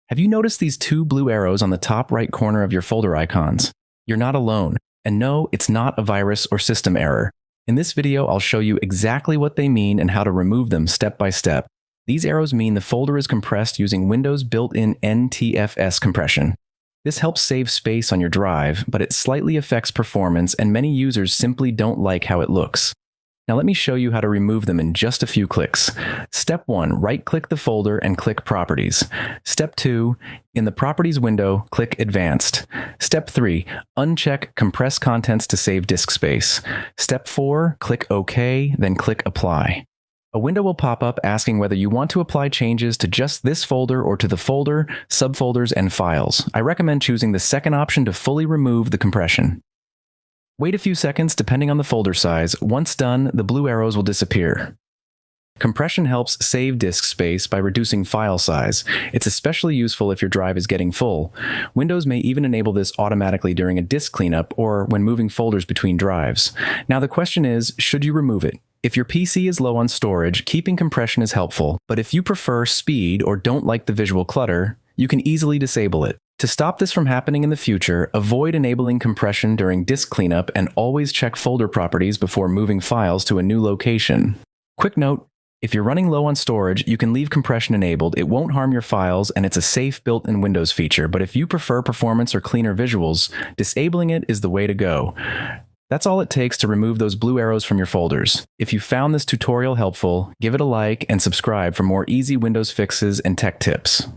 Have you noticed these two blue arrows on the top right corner of your folder icons? You're not alone. And no, it's not a virus or system error. In this video, I'll show you exactly what they mean and how to remove them step by step. These arrows mean the folder is compressed using Windows' built-in NTFS compression. This helps save space on your drive, but it slightly affects performance and many users simply don't like how it looks. Now let me show you how to remove them in just a few clicks. Step 1, right-click the folder and click Properties. Step 2, in the Properties window, click Advanced. Step 3, uncheck Compress Contents to save disk space. Step 4, click OK, then click Apply. A window will pop up asking whether you want to apply changes to just this folder or to the folder, subfolders, and files. I recommend choosing the second option to fully remove the compression. Wait a few seconds depending on the folder size. Once done, the blue arrows will disappear. Compression helps save disk space by reducing file size. It's especially useful if your drive is getting full. Windows may even enable this automatically during a disk cleanup or when moving folders between drives. Now the question is, should you remove it? If your PC is low on storage, keeping compression is helpful, but if you prefer speed or don't like the visual clutter, you can easily disable it. To stop this from happening in the future, avoid enabling compression during disk cleanup and always check folder properties before moving files to a new location. Quick note, if you're running low on storage, you can leave compression enabled. It won't harm your files and it's a safe built-in Windows feature, but if you prefer performance or cleaner visuals, disabling it is the way to go. That's all it takes to remove those blue arrows from your folders. If you found this tutorial helpful, give it a like and subscribe for more easy Windows fixes and tech tips.